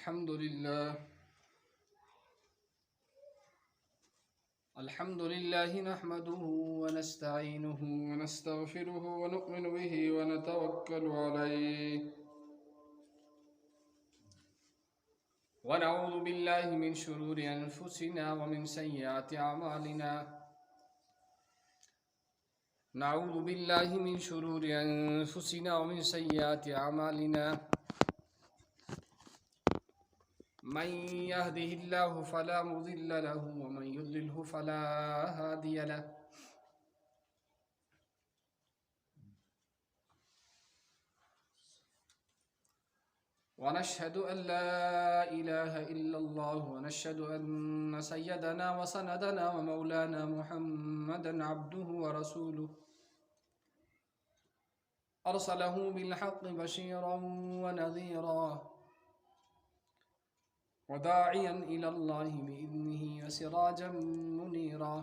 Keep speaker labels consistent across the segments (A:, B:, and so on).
A: الحمد لله نحمده ونستعينه ونستغفره ونؤمن به ونتوكل عليه ونعوذ بالله من شرور أنفسنا ومن سيئات أعمالنا نعوذ بالله من شرور أنفسنا ومن سيئات أعمالنا من يهده الله فلا مضل له ومن يضلله فلا هادي له ونشهد أن لا إله إلا الله ونشهد أن سيدنا وسندنا ومولانا محمدا عبده ورسوله أرسله بالحق بشيرا ونذيرا وداعيا إلى الله بإذنه وسراجا منيرا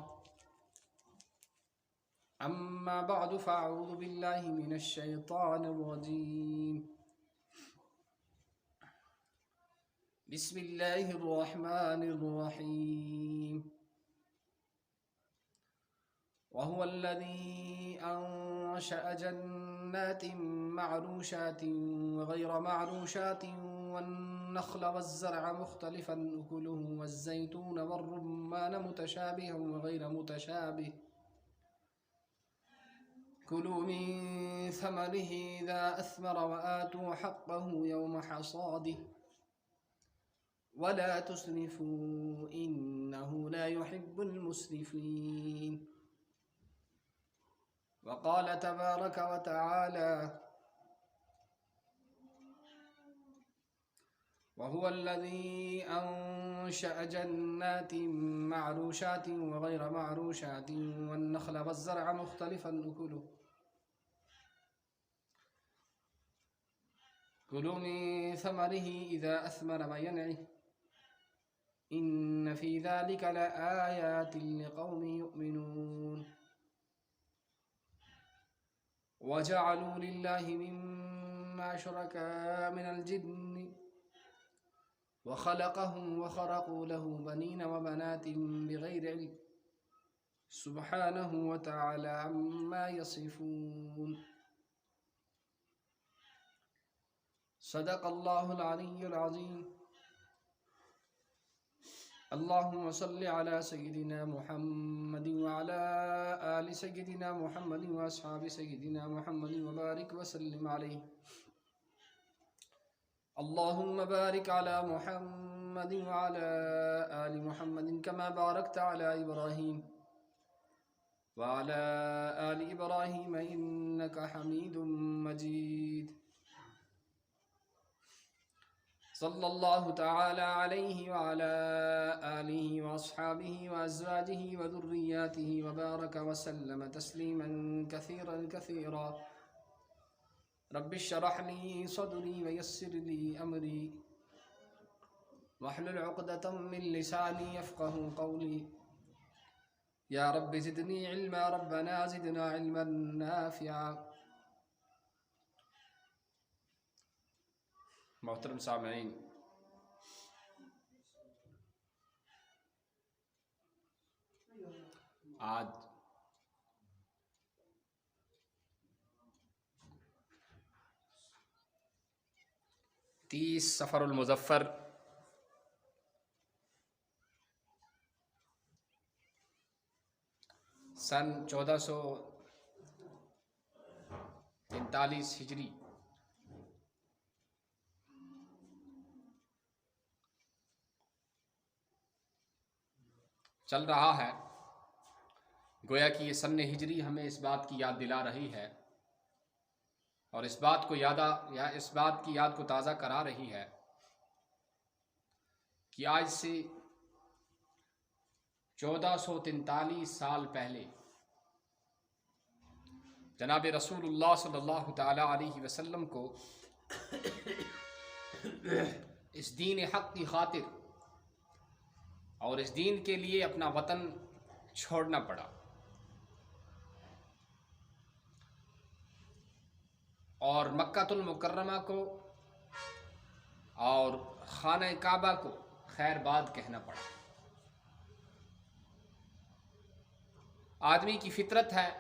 A: أما بعد فأعوذ بالله من الشيطان الرجيم بسم الله الرحمن الرحيم وهو الذي أنشأ جنات معروشات وغير معروشات والنخل والزرع مختلفا أكله والزيتون والرمان متشابها وغير متشابه كلوا من ثمره إذا أثمر وآتوا حقه يوم حصاده ولا تسرفوا إنه لا يحب المسرفين وقال تبارك وتعالى وهو الذي أنشأ جنات معروشات وغير معروشات والنخل والزرع مختلفا أكله كلوا من ثمره إذا أثمر وينعه إن في ذلك لآيات لقوم يؤمنون وجعلوا لله مما شركاء من الجن وخلقهم وخرقوا له بنين وبنات بغير علم سبحانه وتعالى عما يصفون صدق الله العلي العظيم اللهم صل على سيدنا محمد وعلى آل سيدنا محمد وأصحاب سيدنا محمد وبارك وسلم عليه اللهم بارك على محمد وعلى آل محمد كما باركت على إبراهيم وعلى آل إبراهيم إنك حميد مجيد صلى الله تعالى عليه وعلى آله وأصحابه وأزواجه وذرياته وبارك وسلم تسليما كثيرا كثيرا رب اشرح لي صدري ويسر لي أمري واحلل عقدة من لساني يفقه قولي يا رب زدني علما ربنا زدنا علما نافعا محترم سامعین، آج 30 صفر المظفر سن 1443 ہجری چل رہا ہے۔ گویا کہ یہ سن ہجری ہمیں اس بات کی یاد دلا رہی ہے اور اس بات کی یاد کو تازہ کرا رہی ہے کہ آج سے 1443 سال پہلے جناب رسول اللہ صلی اللہ تعالی علیہ وسلم کو اس دین حق کی خاطر اور اس دین کے لیے اپنا وطن چھوڑنا پڑا، اور مکہ المکرمہ کو اور خانہ کعبہ کو خیر باد کہنا پڑا۔ آدمی کی فطرت ہے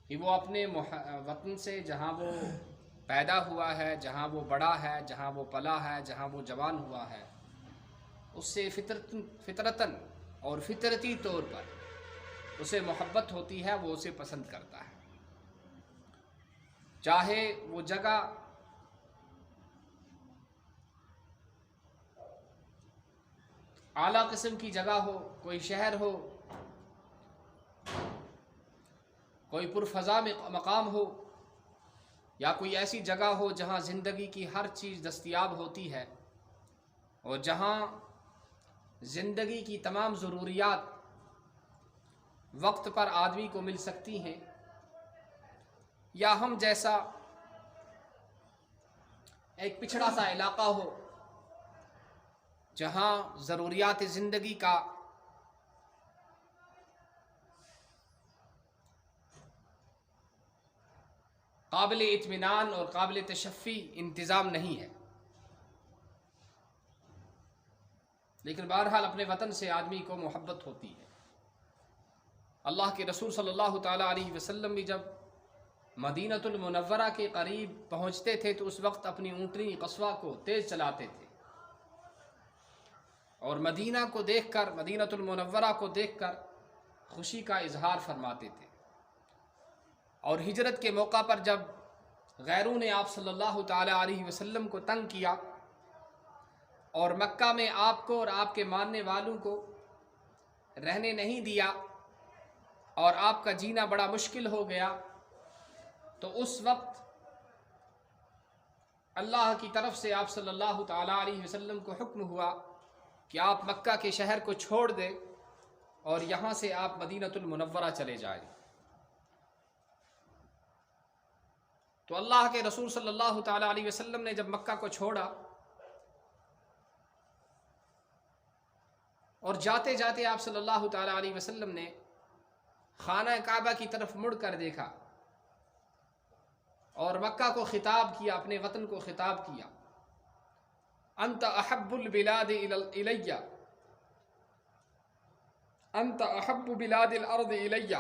A: کہ وہ اپنے وطن سے، جہاں وہ پیدا ہوا ہے، جہاں وہ بڑا ہے، جہاں وہ پلا ہے، جہاں وہ جوان ہوا ہے، اس سے فطرتاً اور فطرتی طور پر اسے محبت ہوتی ہے، وہ اسے پسند کرتا ہے، چاہے وہ جگہ اعلیٰ قسم کی جگہ ہو، کوئی شہر ہو، کوئی پرفضا مقام ہو، یا کوئی ایسی جگہ ہو جہاں زندگی کی ہر چیز دستیاب ہوتی ہے اور جہاں زندگی کی تمام ضروریات وقت پر آدمی کو مل سکتی ہیں، یا ہم جیسا ایک پچھڑا سا علاقہ ہو جہاں ضروریات زندگی کا قابل اطمینان اور قابل تشفی انتظام نہیں ہے، لیکن بہرحال اپنے وطن سے آدمی کو محبت ہوتی ہے۔ اللہ کے رسول صلی اللہ تعالیٰ علیہ وسلم بھی جب مدینۃ المنورہ کے قریب پہنچتے تھے تو اس وقت اپنی اونٹنی قصوہ کو تیز چلاتے تھے، اور مدینہ کو دیکھ کر، مدینۃ المنورہ کو دیکھ کر خوشی کا اظہار فرماتے تھے۔ اور ہجرت کے موقع پر جب غیروں نے آپ صلی اللہ تعالیٰ علیہ وسلم کو تنگ کیا اور مکہ میں آپ کو اور آپ کے ماننے والوں کو رہنے نہیں دیا اور آپ کا جینا بڑا مشکل ہو گیا، تو اس وقت اللہ کی طرف سے آپ صلی اللہ تعالیٰ علیہ وسلم کو حکم ہوا کہ آپ مکہ کے شہر کو چھوڑ دیں اور یہاں سے آپ مدینۃ المنورہ چلے جائیں۔ تو اللہ کے رسول صلی اللہ تعالیٰ علیہ وسلم نے جب مکہ کو چھوڑا اور جاتے جاتے آپ صلی اللہ تعالیٰ علیہ وسلم نے خانہ کعبہ کی طرف مڑ کر دیکھا اور مکہ کو خطاب کیا، اپنے وطن کو خطاب کیا، انت احب البلاد الی، انت احب بلاد الارض الی،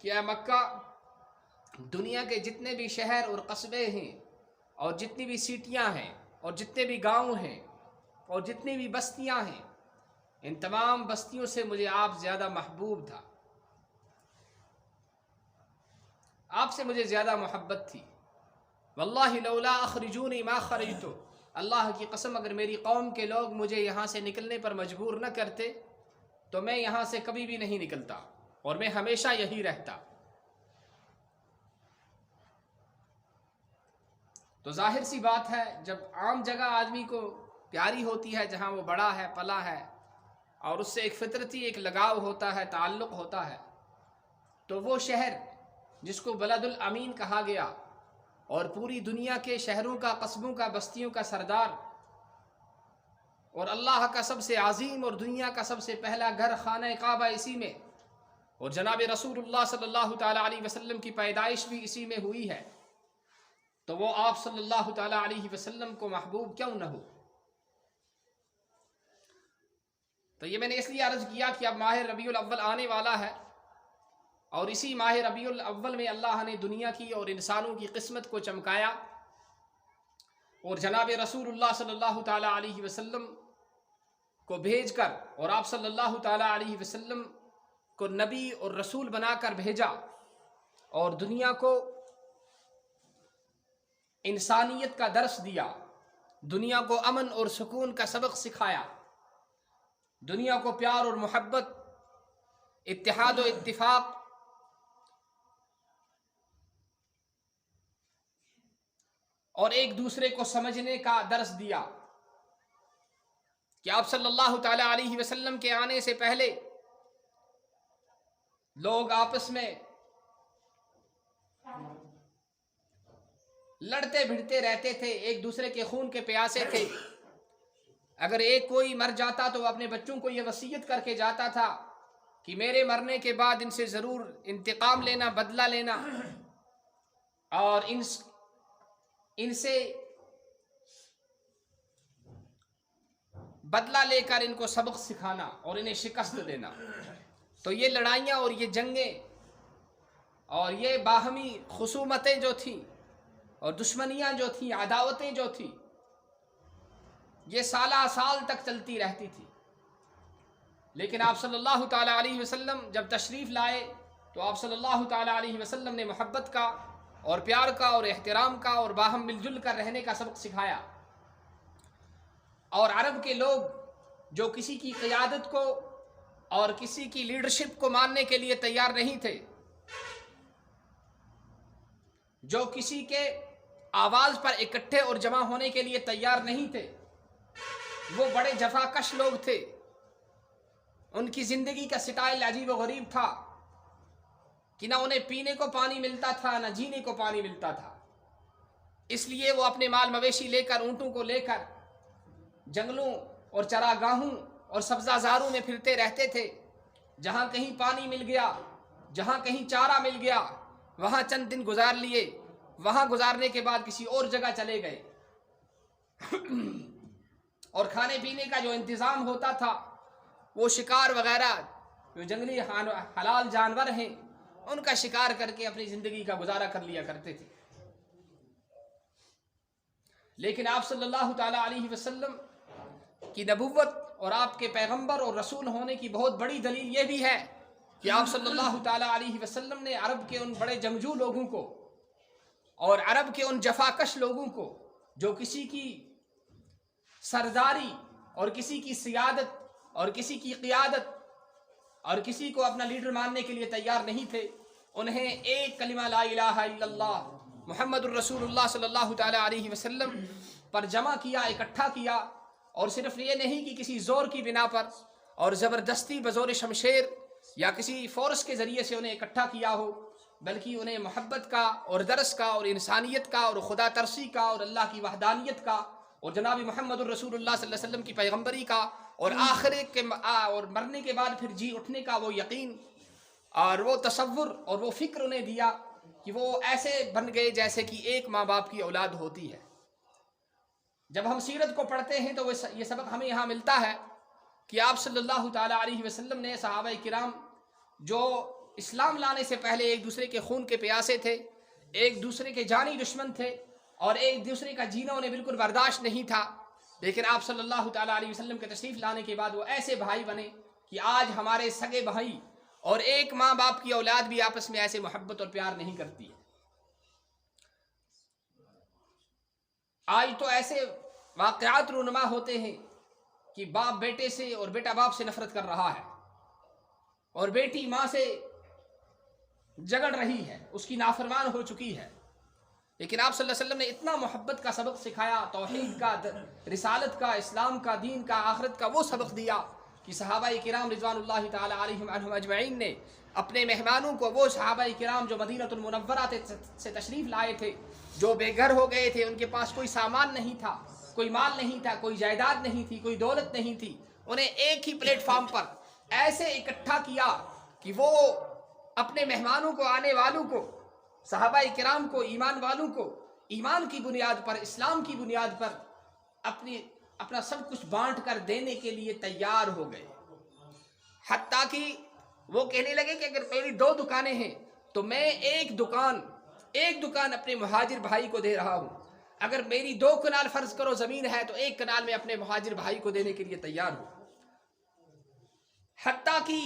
A: کہ اے مکہ، دنیا کے جتنے بھی شہر اور قصبے ہیں اور جتنی بھی سٹیاں ہیں اور جتنے بھی گاؤں ہیں اور جتنی بھی بستیاں ہیں، ان تمام بستیوں سے مجھے آپ زیادہ محبوب تھا، آپ سے مجھے زیادہ محبت تھی۔ واللہ لولا اخرجونی ما خرجتو، اللہ کی قسم اگر میری قوم کے لوگ مجھے یہاں سے نکلنے پر مجبور نہ کرتے تو میں یہاں سے کبھی بھی نہیں نکلتا اور میں ہمیشہ یہی رہتا۔ تو ظاہر سی بات ہے، جب عام جگہ آدمی کو پیاری ہوتی ہے، جہاں وہ بڑا ہے، پلا ہے، اور اس سے ایک فطرتی ایک لگاؤ ہوتا ہے، تعلق ہوتا ہے، تو وہ شہر جس کو بلد الامین کہا گیا اور پوری دنیا کے شہروں کا، قصبوں کا، بستیوں کا سردار، اور اللہ کا سب سے عظیم اور دنیا کا سب سے پہلا گھر خانہ کعبہ اسی میں، اور جناب رسول اللہ صلی اللہ تعالیٰ علیہ وسلم کی پیدائش بھی اسی میں ہوئی ہے، تو وہ آپ صلی اللہ تعالیٰ علیہ وسلم کو محبوب کیوں نہ ہو؟ تو یہ میں نے اس لیے عرض کیا کہ اب ماہ ربیع الاول آنے والا ہے، اور اسی ماہ ربیع الاول میں اللہ نے دنیا کی اور انسانوں کی قسمت کو چمکایا اور جناب رسول اللہ صلی اللہ تعالیٰ علیہ وسلم کو بھیج کر، اور آپ صلی اللہ تعالیٰ علیہ وسلم کو نبی اور رسول بنا کر بھیجا، اور دنیا کو انسانیت کا درس دیا، دنیا کو امن اور سکون کا سبق سکھایا، دنیا کو پیار اور محبت، اتحاد و اتفاق اور ایک دوسرے کو سمجھنے کا درس دیا، کہ آپ صلی اللہ تعالیٰ علیہ وسلم کے آنے سے پہلے لوگ آپس میں لڑتے بھڑتے رہتے تھے، ایک دوسرے کے خون کے پیاسے تھے، اگر ایک کوئی مر جاتا تو وہ اپنے بچوں کو یہ وصیت کر کے جاتا تھا کہ میرے مرنے کے بعد ان سے ضرور انتقام لینا، بدلہ لینا، اور ان سے بدلہ لے کر ان کو سبق سکھانا اور انہیں شکست دینا. تو یہ لڑائیاں اور یہ جنگیں اور یہ باہمی خصومتیں جو تھیں اور دشمنیاں جو تھیں، عداوتیں جو تھیں، یہ سالہ سال تک چلتی رہتی تھی. لیکن آپ صلی اللہ تعالیٰ علیہ وسلم جب تشریف لائے تو آپ صلی اللہ تعالیٰ علیہ وسلم نے محبت کا اور پیار کا اور احترام کا اور باہم مل جل کر رہنے کا سبق سکھایا. اور عرب کے لوگ جو کسی کی قیادت کو اور کسی کی لیڈرشپ کو ماننے کے لیے تیار نہیں تھے، جو کسی کے آواز پر اکٹھے اور جمع ہونے کے لیے تیار نہیں تھے، وہ بڑے جفاکش لوگ تھے. ان کی زندگی کا سٹائل عجیب و غریب تھا کہ نہ انہیں پینے کو پانی ملتا تھا نہ جینے کو پانی ملتا تھا. اس لیے وہ اپنے مال مویشی لے کر، اونٹوں کو لے کر جنگلوں اور چراگاہوں اور سبزہ زاروں میں پھرتے رہتے تھے. جہاں کہیں پانی مل گیا، جہاں کہیں چارہ مل گیا، وہاں چند دن گزار لیے. وہاں گزارنے کے بعد کسی اور جگہ چلے گئے. اور کھانے پینے کا جو انتظام ہوتا تھا وہ شکار وغیرہ جو جنگلی حلال جانور ہیں ان کا شکار کر کے اپنی زندگی کا گزارا کر لیا کرتے تھے. لیکن آپ صلی اللہ تعالیٰ علیہ وسلم کی نبوت اور آپ کے پیغمبر اور رسول ہونے کی بہت بڑی دلیل یہ بھی ہے کہ آپ صلی اللہ تعالیٰ علیہ وسلم نے عرب کے ان بڑے جنگجو لوگوں کو اور عرب کے ان جفاکش لوگوں کو جو کسی کی سرداری اور کسی کی سیادت اور کسی کی قیادت اور کسی کو اپنا لیڈر ماننے کے لیے تیار نہیں تھے، انہیں ایک کلمہ لا الہ الا اللہ محمد الرسول اللہ صلی اللہ تعالیٰ علیہ وسلم پر جمع کیا، اکٹھا کیا. اور صرف یہ نہیں کہ کسی زور کی بنا پر اور زبردستی بزور شمشیر یا کسی فورس کے ذریعے سے انہیں اکٹھا کیا ہو، بلکہ انہیں محبت کا اور درس کا اور انسانیت کا اور خدا ترسی کا اور اللہ کی وحدانیت کا اور جناب محمد الرسول اللہ صلی اللہ علیہ وسلم کی پیغمبری کا اور آخرت کے اور مرنے کے بعد پھر جی اٹھنے کا وہ یقین اور وہ تصور اور وہ فکر انہیں دیا کہ وہ ایسے بن گئے جیسے کہ ایک ماں باپ کی اولاد ہوتی ہے. جب ہم سیرت کو پڑھتے ہیں تو یہ سبق ہمیں یہاں ملتا ہے کہ آپ صلی اللہ تعالیٰ علیہ وسلم نے صحابہ کرام جو اسلام لانے سے پہلے ایک دوسرے کے خون کے پیاسے تھے، ایک دوسرے کے جانی دشمن تھے اور ایک دوسرے کا جینا انہیں بالکل برداشت نہیں تھا، لیکن آپ صلی اللہ تعالیٰ علیہ وسلم کے تشریف لانے کے بعد وہ ایسے بھائی بنے کہ آج ہمارے سگے بھائی اور ایک ماں باپ کی اولاد بھی آپس میں ایسے محبت اور پیار نہیں کرتی ہے. آج تو ایسے واقعات رونما ہوتے ہیں کہ باپ بیٹے سے اور بیٹا باپ سے نفرت کر رہا ہے اور بیٹی ماں سے جگڑ رہی ہے، اس کی نافرمان ہو چکی ہے. لیکن آپ صلی اللہ علیہ وسلم نے اتنا محبت کا سبق سکھایا، توحید کا، رسالت کا، اسلام کا، دین کا، آخرت کا وہ سبق دیا کہ صحابہ کرام رضوان اللہ تعالی علیہم عنہم اجمعین نے اپنے مہمانوں کو، وہ صحابہ کرام جو مدینہ المنورہ سے تشریف لائے تھے، جو بے گھر ہو گئے تھے، ان کے پاس کوئی سامان نہیں تھا، کوئی مال نہیں تھا، کوئی جائیداد نہیں تھی، کوئی دولت نہیں تھی، انہیں ایک ہی پلیٹ فارم پر ایسے اکٹھا کیا کہ وہ اپنے مہمانوں کو، آنے والوں کو، صحابہ کرام کو، ایمان والوں کو ایمان کی بنیاد پر، اسلام کی بنیاد پر اپنا سب کچھ بانٹ کر دینے کے لیے تیار ہو گئے. حتیٰ کہ وہ کہنے لگے کہ اگر میری 2 دکانیں ہیں تو میں ایک دکان اپنے مہاجر بھائی کو دے رہا ہوں. اگر میری 2 کنال فرض کرو زمین ہے تو 1 کنال میں اپنے مہاجر بھائی کو دینے کے لیے تیار ہوں. حتیٰ کہ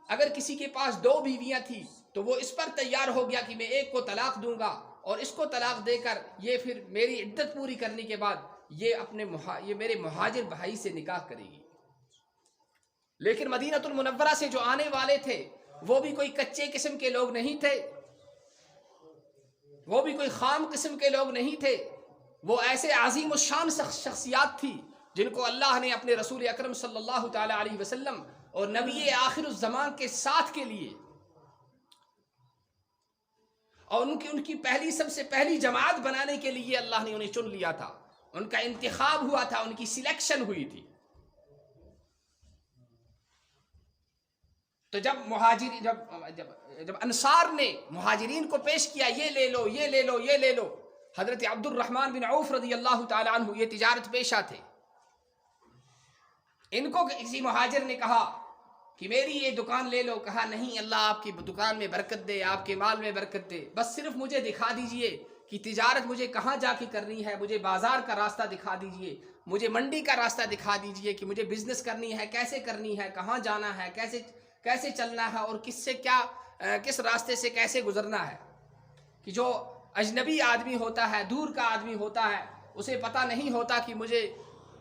A: اگر کسی کے پاس 2 بیویاں تھیں تو وہ اس پر تیار ہو گیا کہ میں ایک کو طلاق دوں گا اور اس کو طلاق دے کر یہ پھر میری عدت پوری کرنے کے بعد یہ میرے مہاجر بھائی سے نکاح کرے گی. لیکن مدینہ المنورہ سے جو آنے والے تھے وہ بھی کوئی کچے قسم کے لوگ نہیں تھے، وہ بھی کوئی خام قسم کے لوگ نہیں تھے، وہ ایسے عظیم الشان شخصیات تھی جن کو اللہ نے اپنے رسول اکرم صلی اللہ تعالی علیہ وسلم اور نبی آخر الزمان کے ساتھ کے لیے اور ان کی سب سے پہلی جماعت بنانے کے لیے اللہ نے انہیں چن لیا تھا. ان کا انتخاب ہوا تھا، ان کی سلیکشن ہوئی تھی. تو جب انصار نے مہاجرین کو پیش کیا، یہ لے لو، یہ لے لو، یہ لے لو. حضرت عبد الرحمن بن عوف رضی اللہ تعالی عنہ یہ تجارت پیشہ تھے. ان کو کسی مہاجر نے کہا کہ میری یہ دکان لے لو. کہا نہیں، اللہ آپ کی دکان میں برکت دے، آپ کے مال میں برکت دے، بس صرف مجھے دکھا دیجئے کہ تجارت مجھے کہاں جا کے کرنی ہے، مجھے بازار کا راستہ دکھا دیجئے، مجھے منڈی کا راستہ دکھا دیجئے کہ مجھے بزنس کرنی ہے، کیسے کرنی ہے، کہاں جانا ہے، کیسے چلنا ہے، اور کس راستے سے کیسے گزرنا ہے. کہ جو اجنبی آدمی ہوتا ہے، دور کا آدمی ہوتا ہے، اسے پتہ نہیں ہوتا کہ مجھے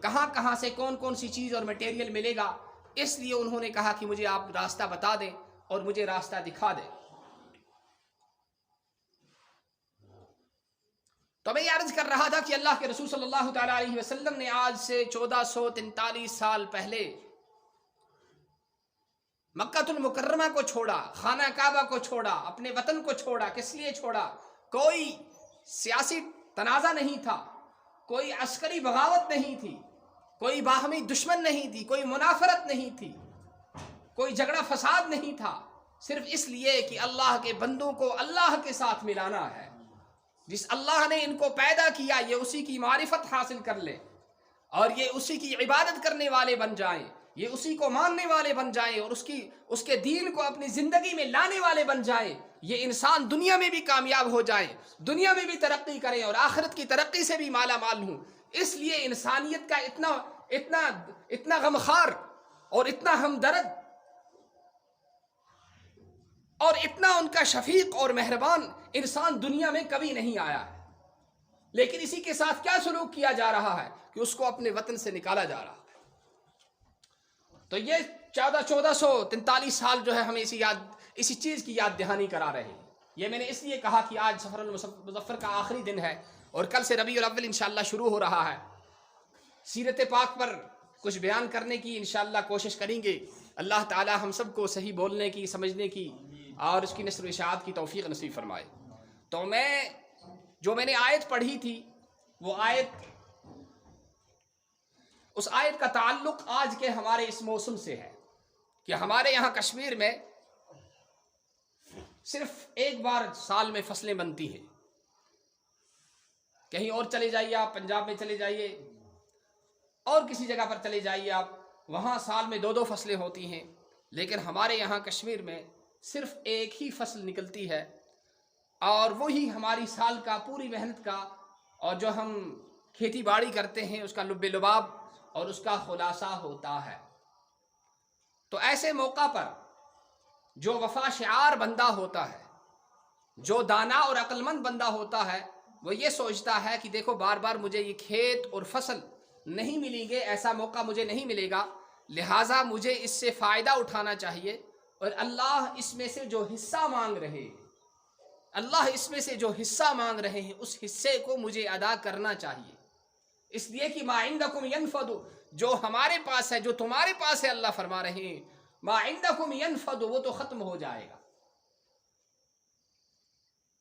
A: کہاں سے کون سی چیز اور مٹیریل ملے گا. اس لیے انہوں نے کہا کہ مجھے آپ راستہ بتا دیں اور مجھے راستہ دکھا دیں. تو میں یہ عرض کر رہا تھا کہ اللہ کے رسول صلی اللہ تعالیٰ علیہ وسلم نے آج سے 1443 سال پہلے مکہ المکرمہ کو چھوڑا، خانہ کعبہ کو چھوڑا، اپنے وطن کو چھوڑا. کس لیے چھوڑا؟ کوئی سیاسی تنازع نہیں تھا، کوئی عسکری بغاوت نہیں تھی، کوئی باہمی دشمن نہیں تھی، کوئی منافرت نہیں تھی، کوئی جھگڑا فساد نہیں تھا. صرف اس لیے کہ اللہ کے بندوں کو اللہ کے ساتھ ملانا ہے. جس اللہ نے ان کو پیدا کیا یہ اسی کی معرفت حاصل کر لے اور یہ اسی کی عبادت کرنے والے بن جائیں، یہ اسی کو ماننے والے بن جائیں اور اس کے دین کو اپنی زندگی میں لانے والے بن جائیں. یہ انسان دنیا میں بھی کامیاب ہو جائیں، دنیا میں بھی ترقی کریں اور آخرت کی ترقی سے بھی مالا مال ہوں. اس لیے انسانیت کا اتنا غمخوار اور اتنا ہمدرد اور اتنا ان کا شفیق اور مہربان انسان دنیا میں کبھی نہیں آیا ہے. لیکن اسی کے ساتھ کیا سلوک کیا جا رہا ہے کہ اس کو اپنے وطن سے نکالا جا رہا ہے. تو یہ 1443 سال جو ہے ہمیں اسی چیز کی یاد دہانی کرا رہے ہیں. یہ میں نے اس لیے کہا کہ آج سفر المظفر کا آخری دن ہے اور کل سے ربیع الاول انشاءاللہ شروع ہو رہا ہے. سیرت پاک پر کچھ بیان کرنے کی انشاءاللہ کوشش کریں گے. اللہ تعالی ہم سب کو صحیح بولنے کی، سمجھنے کی اور اس کی نشر و اشاعت کی توفیق نصیب فرمائے. تو میں نے آیت پڑھی تھی وہ اس آیت کا تعلق آج کے ہمارے اس موسم سے ہے کہ ہمارے یہاں کشمیر میں صرف ایک بار سال میں فصلیں بنتی ہیں. کہیں اور چلے جائیے آپ، پنجاب میں چلے جائیے اور کسی جگہ پر چلے جائیے آپ، وہاں سال میں 2 فصلیں ہوتی ہیں. لیکن ہمارے یہاں کشمیر میں صرف ایک ہی فصل نکلتی ہے اور وہی ہماری سال کا پوری محنت کا اور جو ہم کھیتی باڑی کرتے ہیں اس کا لب لباب اور اس کا خلاصہ ہوتا ہے. تو ایسے موقع پر جو وفا شعار بندہ ہوتا ہے، جو دانا اور عقل مند بندہ ہوتا ہے، وہ یہ سوچتا ہے کہ دیکھو بار بار مجھے یہ کھیت اور فصل نہیں ملیں گے، ایسا موقع مجھے نہیں ملے گا، لہٰذا مجھے اس سے فائدہ اٹھانا چاہیے اور اللہ اس میں سے جو حصہ مانگ رہے ہیں، اللہ اس میں سے جو حصہ مانگ رہے ہیں اس حصے کو مجھے ادا کرنا چاہیے. اس لیے کہ ما عندکم ینفد، جو ہمارے پاس ہے، جو تمہارے پاس ہے، اللہ فرما رہے ہیں ما عندکم ینفد، وہ تو ختم ہو جائے گا،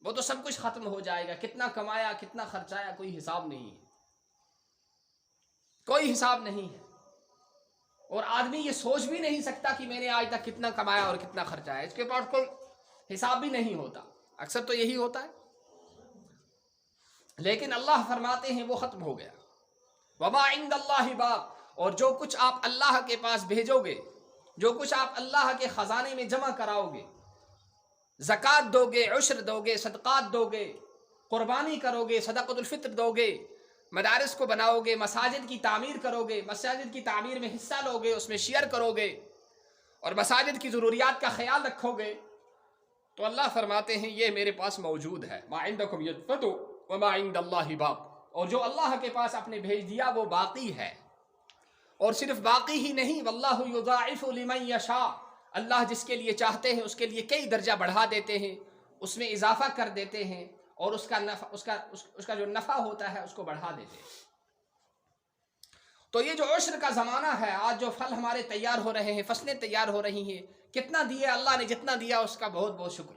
A: وہ تو سب کچھ ختم ہو جائے گا. کتنا کمایا، کتنا خرچایا، کوئی حساب نہیں ہے، کوئی حساب نہیں ہے. اور آدمی یہ سوچ بھی نہیں سکتا کہ میں نے آج تک کتنا کمایا اور کتنا خرچایا، اس کے پاس کوئی حساب بھی نہیں ہوتا. اکثر تو یہی ہوتا ہے. لیکن اللہ فرماتے ہیں وہ ختم ہو گیا. وما عند اللہ باق، اور جو کچھ آپ اللہ کے پاس بھیجو گے، جو کچھ آپ اللہ کے خزانے میں جمع کراؤ گے، زکوٰۃ دو گے، عشر دو گے، صدقات دو گے، قربانی کرو گے، صدقۃ الفطر دو گے، مدارس کو بناؤ گے، مساجد کی تعمیر کرو گے، مساجد کی تعمیر میں حصہ لو گے، اس میں شیئر کرو گے اور مساجد کی ضروریات کا خیال رکھو گے، تو اللہ فرماتے ہیں یہ میرے پاس موجود ہے. ما عندکم ینفد وما عند اللہ باق، اور جو اللہ کے پاس آپ نے بھیج دیا وہ باقی ہے. اور صرف باقی ہی نہیں، واللہ یضاعف لمن یشاء، اللہ جس کے لیے چاہتے ہیں اس کے لیے کئی درجہ بڑھا دیتے ہیں، اس میں اضافہ کر دیتے ہیں اور اس کا جو نفع ہوتا ہے اس کو بڑھا دیتے ہیں. تو یہ جو عشر کا زمانہ ہے، آج جو پھل ہمارے تیار ہو رہے ہیں، فصلیں تیار ہو رہی ہیں، کتنا دیا اللہ نے، جتنا دیا اس کا بہت بہت شکر.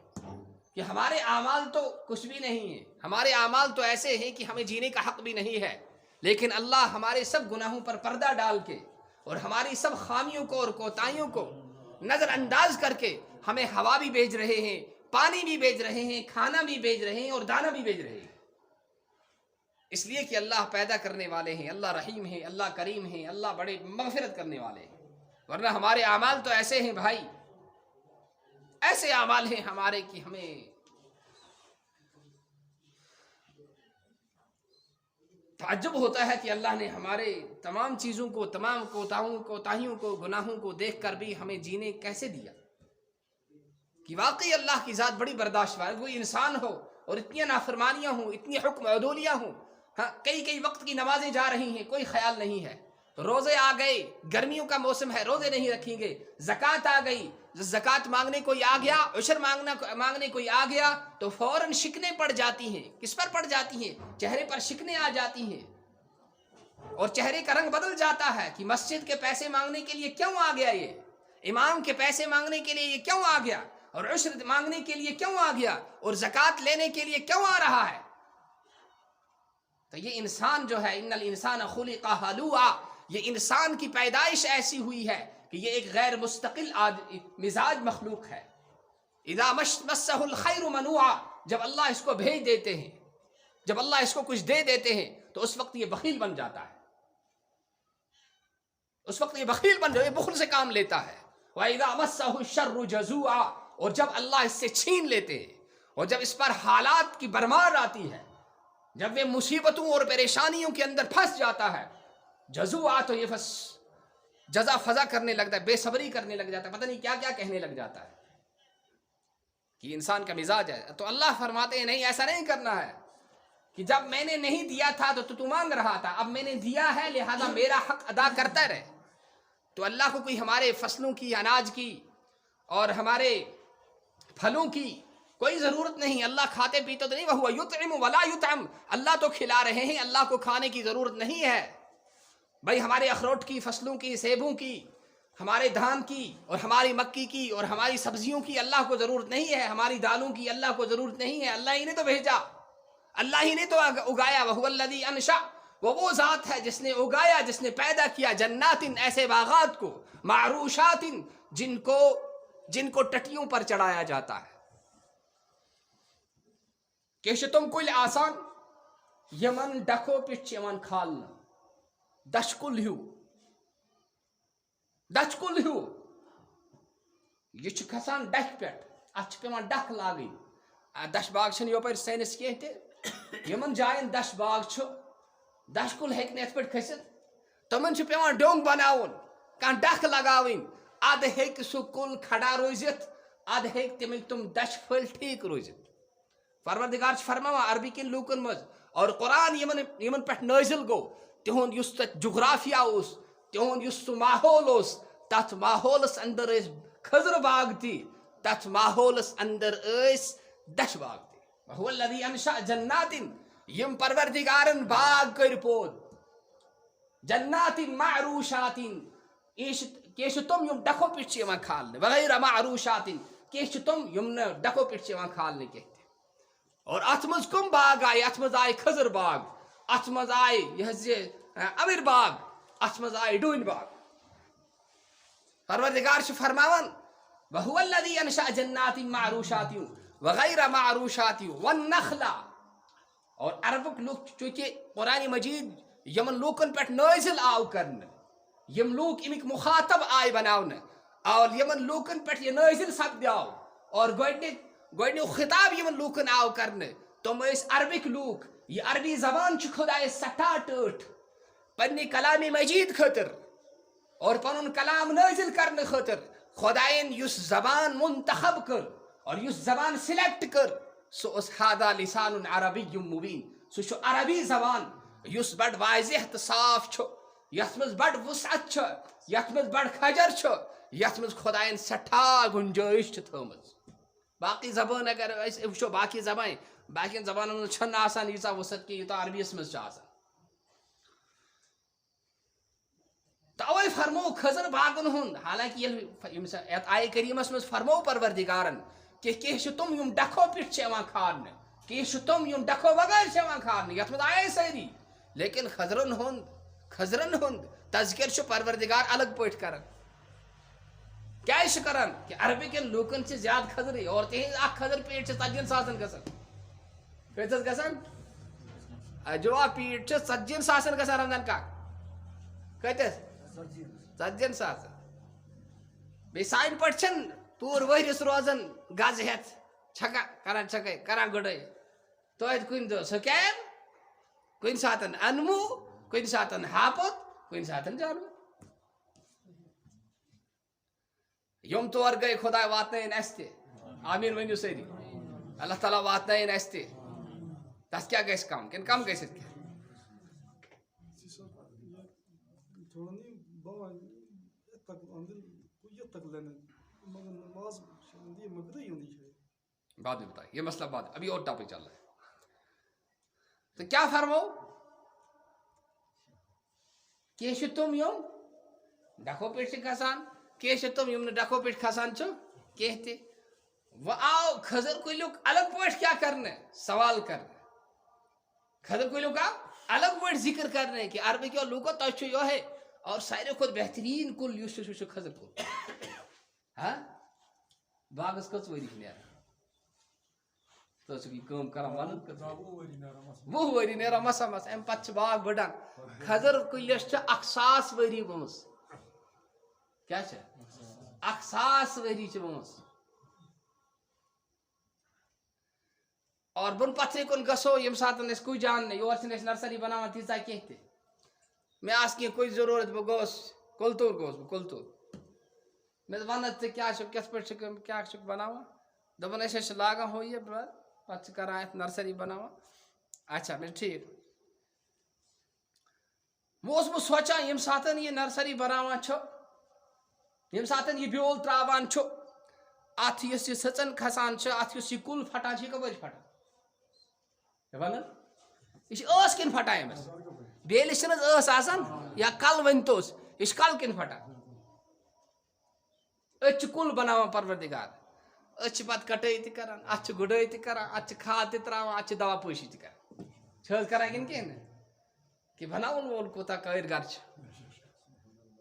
A: کہ ہمارے اعمال تو کچھ بھی نہیں ہیں، ہمارے اعمال تو ایسے ہیں کہ ہمیں جینے کا حق بھی نہیں ہے، لیکن اللہ ہمارے سب گناہوں پر پردہ ڈال کے اور ہماری سب خامیوں کو اور کوتاہیوں کو نظر انداز کر کے ہمیں ہوا بھی بھیج رہے ہیں، پانی بھی بھیج رہے ہیں، کھانا بھی بھیج رہے ہیں اور دانا بھی بھیج رہے ہیں. اس لیے کہ اللہ پیدا کرنے والے ہیں، اللہ رحیم ہیں، اللہ کریم ہیں، اللہ بڑے مغفرت کرنے والے ہیں. ورنہ ہمارے اعمال تو ایسے ہیں بھائی، ایسے اعمال ہیں ہمارے کہ ہمیں تعجب ہوتا ہے کہ اللہ نے ہمارے تمام چیزوں کو، تمام کوتاہیوں کو، گناہوں کو دیکھ کر بھی ہمیں جینے کیسے دیا، کہ واقعی اللہ کی ذات بڑی برداشت والا. کوئی انسان ہو اور اتنی نافرمانیاں ہوں، اتنی حکم عدولیاں ہوں، ہاں کئی وقت کی نمازیں جا رہی ہیں، کوئی خیال نہیں ہے. روزے آ گئے، گرمیوں کا موسم ہے، روزے نہیں رکھیں گے. زکوٰۃ آ گئی، زکوٰۃ مانگنے کوئی آ گیا، عشر مانگنے کوئی آ گیا تو فوراً شکنیں پڑ جاتی ہیں. کس پر پڑ جاتی ہیں؟ چہرے پر شکنیں آ جاتی ہیں اور چہرے کا رنگ بدل جاتا ہے کہ مسجد کے پیسے مانگنے کے لیے کیوں آ گیا، یہ امام کے پیسے مانگنے کے لیے یہ کیوں آ گیا، اور عشر مانگنے کے لیے کیوں آ گیا، اور زکوٰۃ لینے کے لیے کیوں آ رہا ہے. تو یہ انسان جو ہے، ان الانسان خلق ہلوعا، یہ انسان کی پیدائش ایسی ہوئی ہے کہ یہ ایک غیر مستقل مزاج مخلوق ہے. اذا مسہ الخیر منوعا، جب اللہ اس کو بھیج دیتے ہیں، جب اللہ اس کو کچھ دے دیتے ہیں تو اس وقت یہ بخیل بن جاتا ہے، اس وقت یہ بخیل بن جاتا ہے، بخل سے کام لیتا ہے. وَإِذَا مَسَّهُ الشَّرُّ جَزُوعًا، اور جب اللہ اس سے چھین لیتے ہیں اور جب اس پر حالات کی بھرمار آتی ہے، جب وہ مصیبتوں اور پریشانیوں کے اندر پھنس جاتا ہے، جزوعا تو یہ جزا فضا کرنے لگتا ہے، بے صبری کرنے لگ جاتا ہے، پتہ نہیں کیا کیا کہنے لگ جاتا ہے کہ انسان کا مزاج ہے. تو اللہ فرماتے ہیں نہیں، ایسا نہیں کرنا ہے کہ جب میں نے نہیں دیا تھا تو مانگ رہا تھا، اب میں نے دیا ہے لہذا میرا حق ادا کرتا رہے. تو اللہ کو کوئی ہمارے فصلوں کی، اناج کی اور ہمارے پھلوں کی کوئی ضرورت نہیں. اللہ کھاتے پیتے تو نہیں، وَهُوَ يُطْعِمُ وَلَا يُطْعَمُ، اللہ تو کھلا رہے ہیں، اللہ کو کھانے کی ضرورت نہیں ہے. بھائی ہمارے اخروٹ کی فصلوں کی، سیبوں کی، ہمارے دھان کی اور ہماری مکی کی اور ہماری سبزیوں کی اللہ کو ضرورت نہیں ہے، ہماری دالوں کی اللہ کو ضرورت نہیں ہے. اللہ ہی نے تو بھیجا، اللہ ہی نے تو اگایا. وَهُوَ الَّذِي أَنشَأَ، وہ ذات ہے جس نے اگایا، جس نے پیدا کیا. جنات، ایسے باغات کو، معروشات، جن کو ٹٹیوں پر چڑھایا جاتا ہے. کہ تم کل آسان یمن ڈکو پچ یمن کھالنا، دشکل ہیو یہ چھ کھسان ڈکھ پہ، ات پیوان ڈکھ لاگن. دش باغ چھن یوپر سینس کی یمن جائن دش باغ چھ، دشکل ہیک ات پہ کھست، تمن چھ پیوان ڈونگ بناون، کان ڈکھ لگاون. اد ہیک سہ کل کھڑا روزت، اد ہیک تم دش پھل ٹھیک روزت. پروردگار فرماوا عربی کن لوکن مز اور قرآن یمن پہ نازل گو، تہند یس تت جغرافیہ اس، تہند یس سہ ماحول اس، تت ماحولس اندر اس خضر باغ تی، تت ماحولس اندر اس دش باغ تی. وَهُوَ الَّذِي أَنشَأَ جَنَّاتٍ، یم پروردگارن باغ کر پود، جنات معروشات، کیش تم یم ڈکھو پچ یوان کھالنے، وغیرہ معروشات، کیش تم یم ڈکھو پچ یوان کھالنے کہتے. اور ات مز کم باغ آئے، ات مز آئے خضر باغ، ات مز آئے یہ امر باغ، ات مز آئے ڈوٗنۍ باغ. پروردگار چھ فرماون وَهُوَ الَّذِي أَنشَأَ جَنَّاتٍ مَعْرُوشَاتٍ وَغَيْرَ مَعْرُوشَاتٍ وَالنَّخْلَ. اور عربک لوگ چونکہ قرآن مجید یمن لوکن پہ نازل آو کرنے، یم لوگ امک مخاطب آئے بناونے، اور یمن لوکن پہ یہ نازل سپدیو، اور گوڈنیو خطاب یمن لوکن آو کرنے تم اس عربک لوک. یہ عربی زبان چھ خدای سٹھا ٹھٹ پنہ کلام مجید خاطر اور پنن کلام نازل کرنے خاطر خدائن یس زبان منتخب کر اور یس زبان سلیکٹ کر، سو اس ہادہ لسان عربی مبین، سو چھ عربی زبان یس بڑ واضح تو صاف چھ، یت مز بڑ وسعت چھ، یت مز بڑ کھجر چھ، یت مز خدائن سٹھا گنجائش چھ تھومز. باقی زبان اگر وچھو باقی زبانن مز چھن آسان ییژا وسعت کی یوتاہ عربیس مز چھ آسان. توے فرمو خضر باغن ہند، حالانکہ یت آئے کریمس مز فرمو پروردگارن کہ تم یم ڈکھو پٹھ کھارنے، تم یم ڈکھو بغیر کھارنے، یت مز آئے ساری، لیکن خضرن ہند تذکر پروردگار الگ پٲٹھۍ کران. کیا کران کہ عربکن لوکن سے زیادہ خضرے، اور تہذ اخ خضر پیٹ 40,000 گژھان، کۭتِس گژھان جواب پیٹ 40 ساسن گژھان رمضان کا کتس 40 ساس بی سان پٹ پور ورس روزان گز ہیت چھکا کران چھکے کران گڑے توتہ کن دہ سکین کن سات انمو کن سات ہاپت کن سات جانو یم طور گئی خدا واتن اس تہ آمین ونیو سری اللہ تعالیٰ واتن اس تہ تس کیا گھس کم کن کم گھت کی بعد میں بتائیں یہ مسئلہ بعد ابھی اور ٹاپک چل رہا ہے تو کیا فرمو کی تم یم ڈکھو پہ کھسان کی تم یم ڈکھو پہ کھسان کی تہ وہ آو کھزر کلیک الگ پٲٹھۍ کیا کرنے سوال کرنے کھزر کلیک آو الگ پٲٹھۍ ذکر کرنے کہ عربی کیو لوکو تہ یہ اور ساروی کھت بہترین کل اس کھزر کل ہاں باغس کٔژ ؤری نیران تو کران ون 20 ؤری نیران مسا مس ام پتہ باغ بڑان کھزر کلس 1000 ؤری گٔمٕژ کیا 1000 ؤری گٔمٕژ اور بن پتھرے کن گسو یم سات کچھ جاننے یور نرسری بناوان تیژا کی تہ میں آس کی کوئی ضرورت بہ گوس کلتور گوس بہ کلتور میں ونت کیا کت پہ کیا بناوان دپان اس لاگان ہو یہ پتہ کران ات نرسری بناوان اچھا میں ٹھیک وہ بہ سوچان یم سات یہ نرسری بناوان یم سات یہ بیول تراوان ات یہ سچن کھسان ات یہ کل پھٹان یہ کپر پھٹان ون یہ کن پھٹان امس بیلس آسان یا کل ونتوس یہ کل کن پھٹان ات کل بناوان پروردگار ات پتہ کٹائی تہ کران ات گڈائی تہ کران ات کھاد تہ تراوان ات دوا پوشی تہ کران کران کن کہین کہ بناون وول کوتا کارگر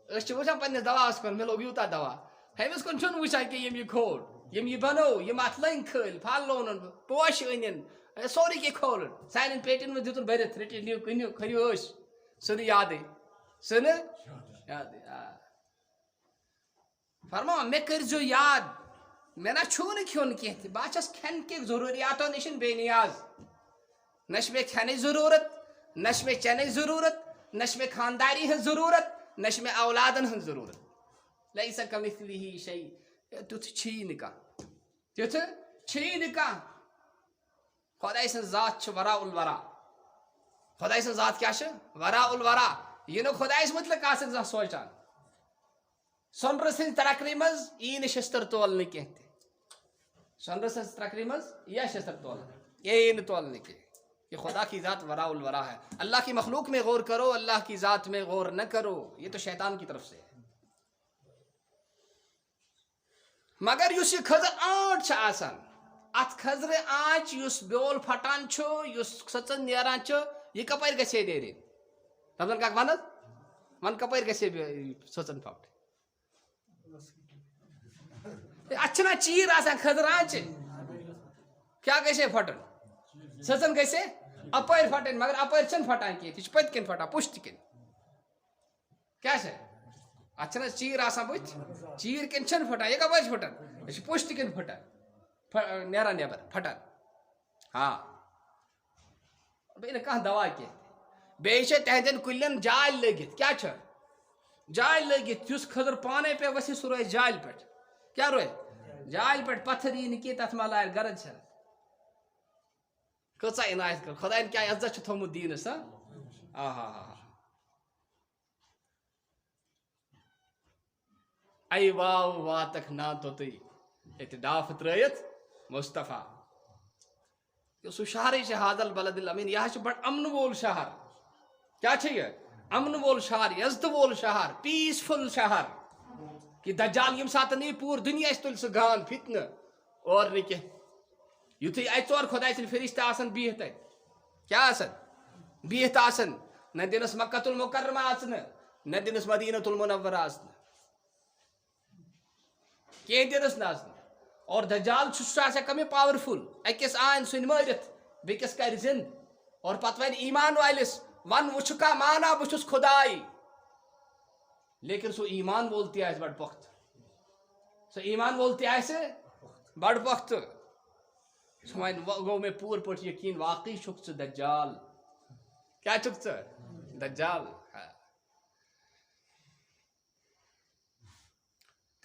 A: اس وچان پنس دواس کن مے لوگ یوتا دوا ہمس کن چھن وچان کہ یم یہ کھول یم یہ بنو یم ات لنگ کھل پھل لونن پوش انن سوری کی کھول سان پیٹن میں دتن برت رٹی نیو کنیو کھریو سن یاد سن یاد فرما مے کرزو یاد میں نہ چھو کھیون کی بہ چھس کھین کے ضروریاتو نش بے نیاز نش میں کھانے ضرورت نش میں چنے ضرورت نش میں خانداری ہن ضرورت نش میں اولادن ہن ضرورت لیس کمثلہ شیء تیتھ چھی نہ تیتھ چھی نہ خدا سن ذات وراء الورا خدا سن ذات کیا وراء الورا یہ نو خدا متعلق آسن زان سوچان سونر سن ترقی مز یہ شستر تولنے کی سونر سن ترقی مز یہ شستر تولنے یہ تولنے کی یہ خدا کی ذات وراء الورا ہے اللہ کی مخلوق میں غور کرو اللہ کی ذات میں غور نہ کرو یہ تو شیطان کی طرف سے ہے مگر اس کھزر آنٹ آسان ات کھزر آنچ اس بیول پھٹان اس سچن نیران یہ کپر گھے نیرے رمضان کا ون کپر گھے سچن پھٹ اچھا چیر آسان کھزر آنچ کیا گھے پھٹن سچن گھے اپر پھٹن مگر اپر چھن پھٹان کی یہ پت کن پھٹان پشت کن کیا اچھا چیر آسان بت چیر کن چھن پھٹان یہ کپر پھٹان یہ پشت کن پھٹان نیران نیبر پھٹان ہاں بیٚیہِ کانٛہہ دوا کینٛہہ بیٚیہِ چھِ تہنٛدٮ۪ن کُلٮ۪ن جالۍ لٲگِتھ کیٛاہ چھِ جالۍ لٲگِتھ یُس کھٔزٕر پانے پیٚیہِ ؤسِتھ سُہ روزِ جالہِ پٮ۪ٹھ کیٛاہ روزِ جالہِ پٮ۪ٹھ پتھر یی نہٕ کینٛہہ تتھ ما لارِ غرض چھےٚ کۭژاہ عنایت کٔر خۄدایَن کیٛاہ عزت چھُ تھوٚمُت دیٖنَس ہا آہا ہا اَے واو واتکھ نا توٚتُے ییٚتہِ ڈافہٕ ترٛٲیِتھ مصطفیٰ سُہ شہرٕے چھِ حاضل بلد الامین یہ چھُ بڑٕ امن وول شہر کیا چھِ یہ امن وول شہر عزتہٕ وول شہر پیسفل شہر کہ دجال یم ساتن یہ پور دنیا تل سہ گان فتنہ اور نہ کینٛہہ یُتھُے اَتہِ ژور خۄداے سٕنٛدۍ فرشتہٕ آسان بِہِتھ تتہِ کیٛاہ آسان بِہِتھ آسان نہ دِنس مکۃ المکرمہ اژنہٕ نہ دِنس مدینۃ المنورہ اژنہٕ کینٛہہ دِنس نہٕ اژنہٕ اور دجال سہ آسان کمی پاورفل اکس آن سن مٲرِتھ بیٚکِس کرِ زند اور پتہ ون ایمان والس ون وچھ کا مانا بہ چھس خدائی لیکن سو ایمان وول تہ آسہ بڑ پخت سو ایمان وول تہ آسہ بڑ پخت سو ون گو مے پور پٹ یقین واقعی چھک ژٕ دجال کیا چھک ژٕ دجال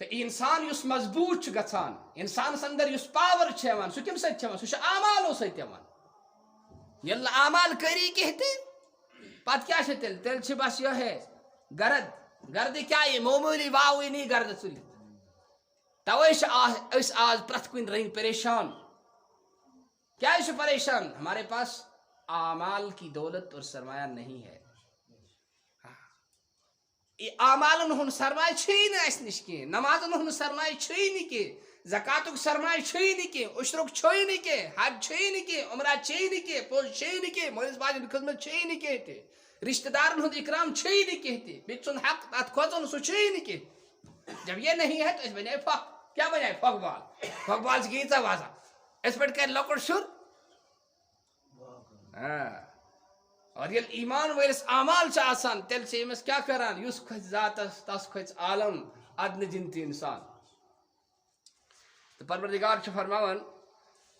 A: تو انسان یس مضبوط گژھان انسانس اندر یس پاور یوان سہ کم ست سہ اعمالو ست یل اعمال کری کہ پتہ کیا تیل تیل بس یہ گرد گرد کیا یہ معمولی واوی نہیں گرد ژلت توے آج پرت کن رنگ پریشان کیا پریشان ہمارے پاس اعمال کی دولت اور سرمایہ نہیں ہے اعمالن ہن سرمایہ چھی نہ اس نش کی نمازن ہن سرمایہ چھی نہ کی زکاتک سرمایہ چھی نہ کی عشرک چھی نہ کی حج چھی نہ کی عمرہ چھی نہ کی پوز چھی نہ کی مولس باجن خدمت چھی نہ کی رشتہ دارن ہند اکرام چھی نہ کی بیت سن حق ات کھوژن سو چھی نہ کی جب یہ نہیں ہے تو اس بنے فق کیا بنے فق بال کی ژا وازا اس پٹ کر لکڑ شر اور یل ایمان ولس اعمال چھ آسان تیل چھ امس کیا کران یس کھس ذات تس کھس عالم ادن جنتی انسان تو پروردگار چھ فرماون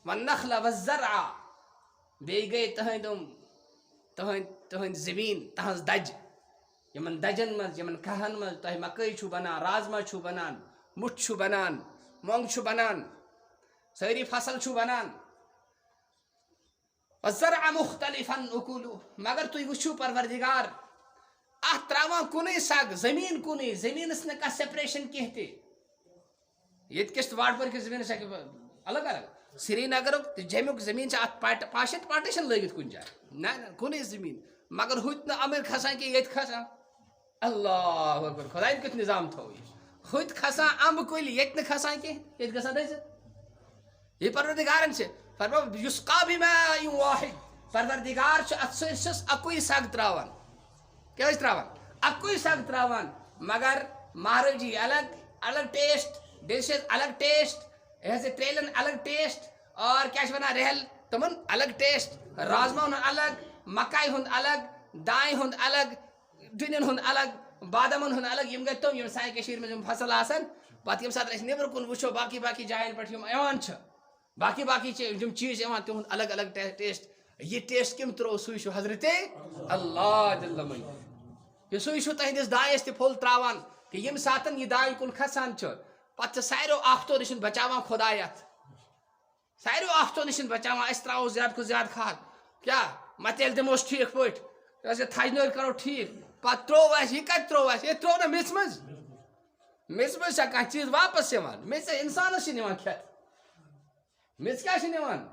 A: والنخل والزرع بی گئی تہند زمین تہنز دج یمن دجن مز یمن کہن مز تہ مکئی چھو بنان رازما چھو بنان مٹھ چھو بنان مونگ چھو بنان ساری فصل چھو بنان والزرع مختلفا اکولو مگر تھی وچھو پروردگار ات تراوان کنے سگ زمین کنے زمینس نہ کا سپریشن کی تھی یت کس واٹ پر زمین الگ الگ سری نگر جمیک زمین سے ات پاشت پارٹیشن لگت کن جائے نہ کنے زمین مگر ہوت نہ امر کھسان کہ یت کھسان اللہ اکبر خدا کت نظام تھو ہوت کھسان امب کل یت نہ کھسان کہ یت گژھان یہ پروردگارن سے فرما یسقا بماء واحد پروردگار چھ ات سرسس اکوئی سگ تراوان کیا تراوان اکوئی سگ تراوان مگر مہرجی الگ الگ ٹیسٹ ڈشز الگ ٹیسٹ ایسے تریلن الگ ٹیسٹ اور کیا بنا رہل تمن الگ ٹیسٹ رازما ہن الگ مکائی ہن الگ دائیں ہن الگ ڈنین ہن الگ بادامن ہن الگ یم گئی تم یم سائیں کشیر میں فصل آسن پتہ یم سات اس نیبر کن وچھو باقی باقی جائن پٹ یم ایوان چھ باقی باقی جم چیز ایوان تہند الگ الگ ٹیسٹ یہ ٹیسٹ کم ترو سوئی چھو حضرت اللہ جل من یہ سوئی چھو تہندس دائس تہ پھول تراوان کہ یم ساتن یہ دائیں کن کھسان چھ پتہ سایرو آفتو نشن بچاوان خدایت سایرو آفتو نشن بچاوان اس تراو زیادہ کو زیادہ کھاد کیا متیل دموس ٹھیک پٹ اسے تھجنر کرو ٹھیک پتہ ترو اس یہ کت ترو اس یہ ترو نہ مس مز کھانا چیز واپس یوان مز انسانس نوان کھت مز کیا نوان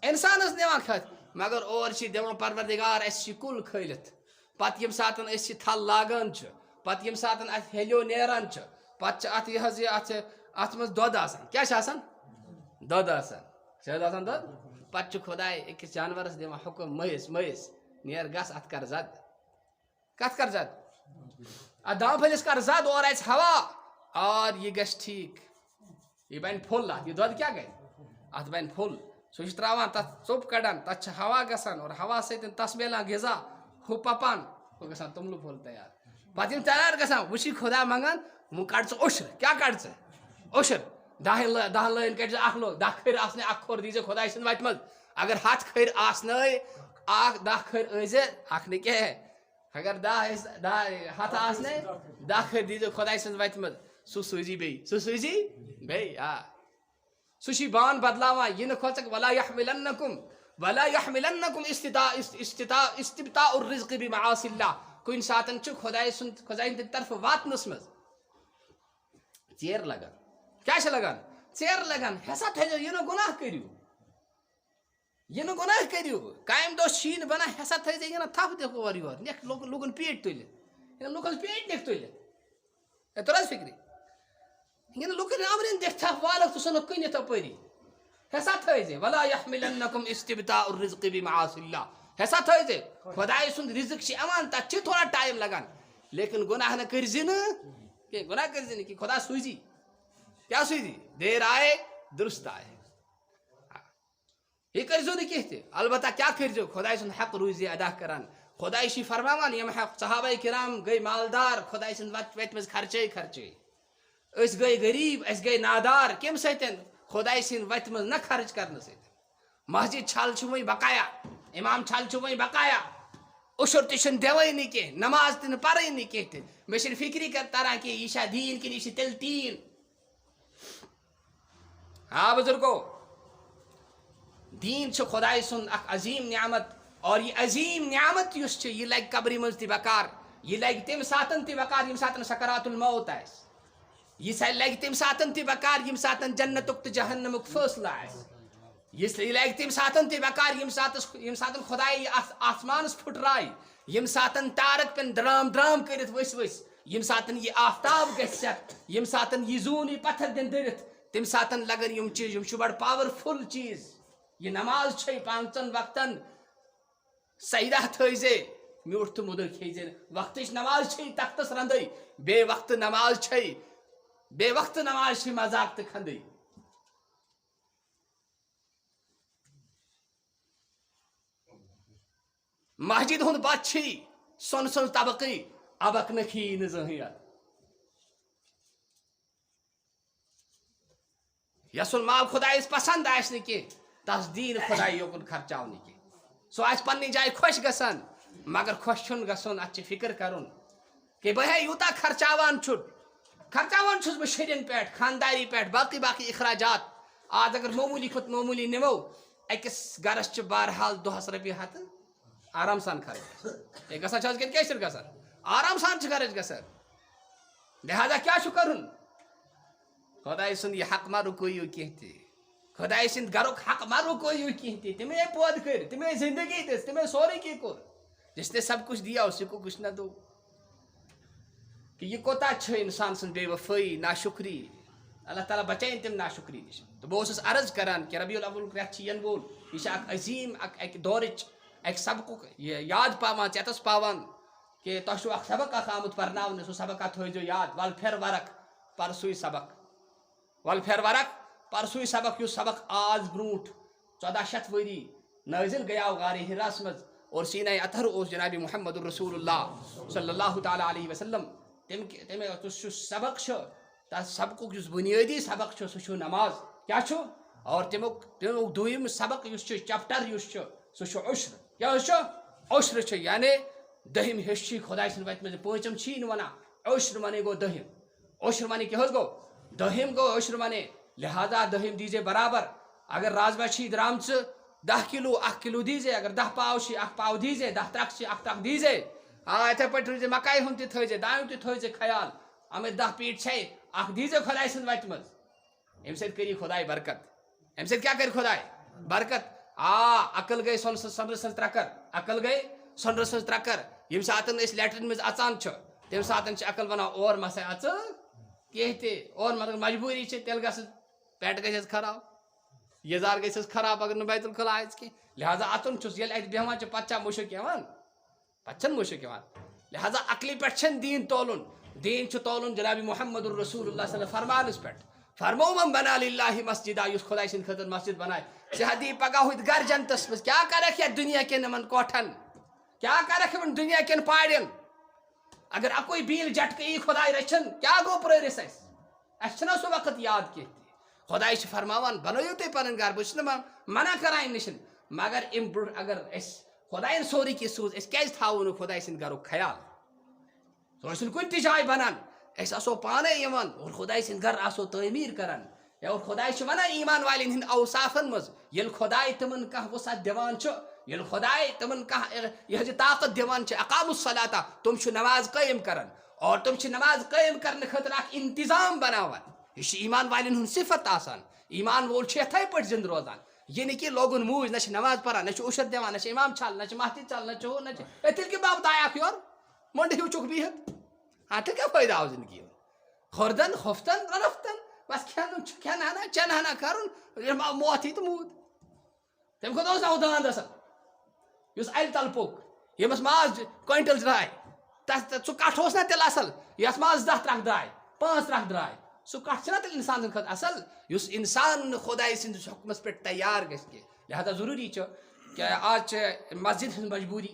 A: انسانس نوان کھت مگر اور دان پروردگار اس کل کھلت پتہ یم ساتن اس تھل لاگان پتہ یم ساتن ات ہیلو نیران پتہ ات یہ ات مز دود آسان کیا آسان دود آسان شاید آسان دود پتہ خدائے اکس جانورس دان حکم مہس نیر گس ات کر زد کت کر زد ات دان پھلس کر زد اور اچ ہوا اور یہ گھس ٹھیک یہ بن پھل ات یہ دود کیا گئی ات بن پھل سو تراوان تت ژوپ کڑان تت ہوا گسان اور ہوا ستن تس ملان غذا ہو پپان ہو گسان توملو پھول تیار پتہ تیار گسان وچھی خدا منگان وہ کڑ ژٕ عشر کیا کڑ ژٕ عشر دہن لین کڑ ژٕ اکھ لوگ 10 کھر آسنے اکھ کھور دیزے خدا سن وتہ مز اگر 7 کھر آسنے اکھ 10 کھر ٲسۍ اکھ نہ کینٛہہ اگر 10 آسنے 10 کھر دیزے خدا سن وتہ مز سُہ سوٗزی بیٚیہِ آ سُہ چھی بان بدلاوان یہ نہ کھوژک ولا يحملنكم استبطاء الرزق بمعاصي الله کن ساتن چھ خدای ہند طرف واتنس مز ژیر لگان کیا چھ لگان ژیر لگان ہسا تھو یہ نہ گناہ کریو کامہ دہ شین بنان ہسا تھو یہ نہ تھپ دہ اور یور نک لوگن پیٹ تلت لوکن پیٹ نک تلت تر فکری یہ لوکن امرین دکھ تھپ والک تو سنک کنت اپری ہسا تھو ولا يحملنكم استبطاء الرزق بمعاصي الله ہسا تھو خدای سند رزق چھ ایوان تت چھ تھوڑا ٹائم لگان لیکن گناہ نہ کرزی نہ کہ گناہ کرزی نہ کہ خدا سوزی کیا سوزی دیر آئے درست آئے یہ کرزو نہ کینٛہہ تہِ البتہ کیٛاہ کٔرزیو خۄداے سُنٛد حق روٗزِ ادا کران خۄداے چھِ فرماوان یِم صحابہ کرام گٔے مالدار خۄداے سٕنٛز وَتہِ منٛز خرچے أسۍ گٔے غریٖب أسۍ گٔے نادار کَمہِ سۭتۍ خۄداے سٕنٛدِ وَتہِ منٛز نہ خرچ کرنہٕ سۭتۍ مسجد چھل چھُ وۄنۍ بقایا امام چھل چھُ وۄنۍ بقایا عشر تہِ چھُنہٕ دِوٲنی کینٛہہ نماز تہِ نہٕ پرٲنی کینٛہہ تہِ مےٚ چھِنہٕ فِکری تران کینٛہہ یہِ چھا دیٖن کِنہٕ یہِ چھِ تیٚلہِ تیٖن ہاں بزرگو دین چھُ خۄداے سُنٛد اکھ عظیٖم نعمت اور یہ عظیٖم نعمت یُس چھِ یہِ لگہِ قبرِ منٛز تہِ بکار یہِ لگہِ تمہِ ساتہٕ تہِ بکار ییٚمہِ ساتہٕ سکرات الموت آسہِ یہ لگہِ تمہِ ساتہٕ تہِ بکار ییٚمہِ ساتہٕ جنتُک تہٕ جہنمُک فٲصلہٕ آسہِ یہ لگہِ تمہِ ساتہٕ تہِ بکار ییٚمہِ ساتہٕ خۄداے یہِ آسمانس پھٕٹرایہِ ییٚمہِ ساتہٕ تارک پیٚن درام درام کٔرِتھ ؤسۍ ؤسۍ ییٚمہِ ساتہٕ یہِ آفتاب گژھِ سٮ۪تھ ییٚمہِ ساتہٕ یہِ زوٗن یہِ پتھر دِنہٕ دٔرِتھ تمہِ ساتہٕ لگن یِم چیٖز یِم چھِ بڑٕ پاورفُل چیٖز یہ نماز چھے پانچن وقتن سجدہ تھٲیزے میوٗٹھ تہٕ موٚدُر کھیزے وقتٕچ نماز چھے تختس رنٛدٕے بے وقتہٕ نماز چھے بے وقتہٕ نماز چھے مذاق تہٕ کھنٛدٕے مسجد ہُنٛد بتہٕ چھی سۄنہٕ سٕنٛز طبقٕے ابک نہٕ کھیی نہٕ زٕہٕنۍ اتھ یسُن مال خۄدایس پسنٛد آسہِ نہٕ کینٛہہ تس دیٖن خۄداے یوکُن خرچاونہٕ کینٛہہ سُہ آسہِ پننہِ جایہِ خۄش گژھان مگر خۄش چھُنہٕ گژھُن اتھ چھِ فکر کرُن کہ بہٕ ہے یوٗتاہ خرچاوان چھُس بہٕ شُرٮ۪ن پٮ۪ٹھ خانداری پٮ۪ٹھ باقٕے باقٕے اخراجات آز اگر معموٗلی کھۄتہٕ معموٗلی نِمو أکِس گرس چھِ بہرحال دۄہس رۄپیہِ ہتہٕ آرام سان خرٕچ ہے گژھان چھِ حظ کِنہٕ کیٛاہ چھُنہٕ گژھان آرام سان چھِ خرٕچ گژھان لہٰذا کیٛاہ چھُ کرُن خۄداے سُنٛد یہِ حق ما رُکٲیِو کینٛہہ تہِ خۄداے سٕنٛدِ گرُک حق ما رُکٲیِو کینٛہہ تہِ تِمے پٲدٕ کٔرۍ تِمے زندگی دِژ تِمے سورُے کینٛہہ کوٚر جس نے سب کچھ دیا اسی کو کچھ نہ دو کہ یہ کوتاہ چھِ انسان سٕنٛز بے وفٲیی ناشُکری اللہ تعالیٰ بچٲیِن تِم ناشُکری نِش تہٕ بہٕ اوسُس عرض کران کہ ربیع الاولُک رٮ۪تھ چھِ یِنہٕ وول یہِ چھِ اکھ عظیٖم اکہِ دورٕچ اکہِ سبقُک یاد پاوان ژےٚ پاوان کہ تۄہہِ چھُو اکھ سبق اکھ آمُت پرناونہٕ سُہ سبق تھٲیزیو یاد ول پھِر ورق پر سُے سبق ول پھِر ورق پر سُے سبق یُس سبق آز برونٛٹھ 1400 ؤری نٲزِل گٔیاو غارِ حِراہس منٛز اور سیٖنہ اطہر اوس جنابِ محمد الرسول اللہ صلی اللہ تعالیٰ علیہ وسلم تمہِ یُس سبق چھُ تتھ سبقُک یُس بُنیٲدی سبق چھُ سُہ چھُ نماز کیٛاہ چھُ اور تمیُک دوٚیِم سبق یُس چھُ چپٹر یُس چھُ سُہ چھُ عشر کیٛاہ حظ چھُ عشر چھُ یعنی دٔہِم حِصہٕ چھُے خۄداے سٕنٛدِ وتہِ منٛز پٲنٛژِم چھی نہٕ ونان عشر منے گوٚو دٔہِم عشر منے کیٛاہ حظ گوٚو دٔہِم گوٚو عشر منے لہٰذا دٔہِم دیٖزے برابر اگر رازما چھی درامژٕ 10 کِلوٗ 1 کِلوٗ دیٖزے اگر 10 پاو چھی 1 پاو دیٖزے 10 ترٛکھ چھی 1 ترٛکھ دیٖزے یِتھے پٲٹھۍ روٗزے مکایہِ ہُنٛد تہِ تھٲیزے دانیُک تہِ تھٲیزے خیال اَمے 10 پیٖٹۍ چھے 1 دیٖزے خۄداے سٕنٛدِ وتہِ منٛز اَمہِ سۭتۍ کٔری خۄداے برکت اَمہِ سۭتۍ کیٛاہ کَرِ خۄداے برکت عقل گٔے سۄنہٕ سٕنٛز ترٛکر عقل گٔے سۄنرٕ سٕنٛز ترٛکر ییٚمہِ ساتہٕ أسۍ لیٹرِن منٛز اژان چھِ تمہِ ساتہٕ چھِ عقل ونان اور مسا اژٕ کینٛہہ تہِ اور مگر مجبوٗری چھِ تیٚلہِ گژھِ پیٹ گژھٮ۪س خراب یزار گژھٮ۪س خراب اگر نہٕ بیت الخلا آسہِ کینٛہہ لہٰذا اَژُن چھُس ییٚلہِ اَتہِ بیٚہوان چھِ پتہٕ چھا مُشک یِوان پتہٕ چھنہٕ مُشک یِوان لہٰذا عقلہِ پٮ۪ٹھ چھنہٕ دیٖن تولُن دیٖن چھُ تولُن جنابِ محمد الرسول اللہ صلی اللہ فرمانس پٮ۪ٹھ فرمو من بنا للہ مسجدہ یُس خۄداے سٕنٛدِ خٲطرٕ مسجد بنایہِ ژٕ دِی پگاہ ہُتہِ گرٕ جنتس منٛز کیٛاہ کرکھ یتھ دُنیا کٮ۪ن یِمن کوٹھن کیٛاہ کرکھ یِمن دُنیا کٮ۪ن پارٮ۪ن اگر اکُے بیٖل جٹکہٕ یی خۄداے رٔچھِن کیٛاہ گوٚو پرٲرِس اَسہِ چھُنہ سُہ وقت یاد کینٛہہ تہِ خۄداے چھُ فرماوان بنٲیِو تُہۍ پنٕنۍ گرٕ بہٕ چھُس نہٕ منع کران اَمہِ نِش مگر اَمہِ برونٛٹھ اگر أسۍ خۄداین سورُے کینٛہہ سوٗز أسۍ کیٛازِ تھاوو نہٕ خۄداے سٕنٛدِ گرُک خیال سُہ ٲسِنۍ کُنہِ تہِ جایہِ بنان أسۍ آسو پانے یِوان اور خۄداے سٕنٛدۍ گرٕ آسو تعمیٖر کران اور خۄداے چھُ ونان ایٖمان والٮ۪ن ہٕنٛدۍ اوصافن منٛز ییٚلہِ خۄداے تِمن کانٛہہ وُسعت دِوان چھُ ییٚلہِ خۄداے تِمن کانٛہہ یہِ حظ یہِ طاقت دِوان چھِ اقامُ الصلاۃ تِم چھِ نماز قٲیِم کران اور تِم چھِ نماز قٲیِم کرنہٕ خٲطرٕ اکھ انتظام بناوان یہ چھُ ایٖمان والٮ۪ن ہُنٛد صفت آسان ایٖمان وول چھُ یِتھے پٲٹھۍ زِندٕ روزان یہِ نہٕ کہِ لوگُن موٗج نہ چھِ نماز پران نہ چھِ عشر دِوان نہ چھِ اِمام چھل نہ چھِ مسجد چل نہ چھِ ہُہ نہ چھِ تیٚلہِ کیٛاہ باپتھ آیکھ یورٕ مۄنڈٕ ہیوٗ چھُکھ بِہِتھ تیٚلہِ کیٛاہ فٲیدٕ آو زندگی کھۄردن ہوفتن رۄفتن بس کھٮ۪ن ہنا چٮ۪ن ہنا کرُن موت یی تہٕ موٗد تمہِ کھۄتہٕ اوس نہ ہُہ داند اصل یُس الہِ تل پوٚک ییٚمِس ماز کوینٹل درٛاے تتھ سُہ کٹھ اوس نہ تیٚلہِ اصل یتھ ماز 10 ترٛکھ درٛاے 5 ترٛکھ درٛاے سُہ کٹھ چھُنہ تیٚلہِ انسان سٕنٛدِ خٲطرٕ اصل یُس انسان نہٕ خۄداے سٕنٛدِس حُکمس پٮ۪ٹھ تیار گژھِ کینٛہہ لہذا ضروری کہ آج مسجد ہن مجبوری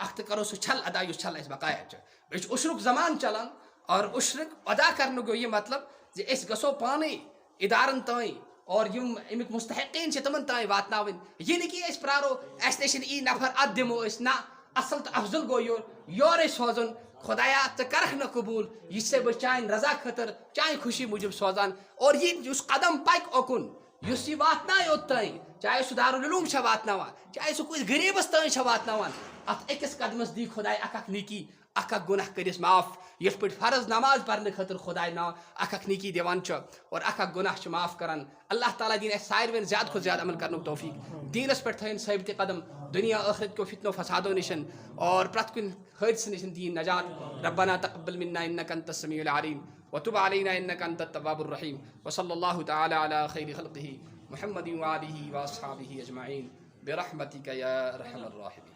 A: اخ کرو سو چھل ادا اس چھل اس بقایا اس عشرک زمان چلان اور عشرک ادا کرنے گو یہ مطلب زِ اس گژھو پانے ادارن تائیں اور یم امیک مستحقین چھ تمن تائیں واتناون یہ نہیں کہ اس پرارو اس نشن ای نفر اد دمو اس نہ اصل تو افضل گو یور سوزن خدایا تو کرکھ نہ قبول یہ سے بہ چائن رضا خطر چائن خوشی موجب سوزان اور یہ اس قدم پک اوکن اس یہ واتنائے اوتائیں چاہے سہ دارالعلوم چھ واتناوان چاہے سہ کس غریبس تائیں چھ واتناوان ات اکس قدمس دی خدائے اکھ نیکی اکھ گناہ کرس معاف یت پہ فرض نماز پڑھنے خاطر خدائے نا اکھ نیکی دیوان اور اکھ گناہ معاف کران اللہ تعالیٰ دین اس ساروین زیادہ کھت زیادہ عمل کرنے توفیق دینس پہ تھین ثابت قدم دنیا آخرت کو فتنو فسادو نشن اور پرت کن حادث نشن دین نجات ربنا تقبل منا انك انت السميع العليم وتب علينا انك انت التواب الرحيم وصلى الله تعالى على خير خلقه محمد وآله واصحابه اجمعين برحمتك يا ارحم الراحمين.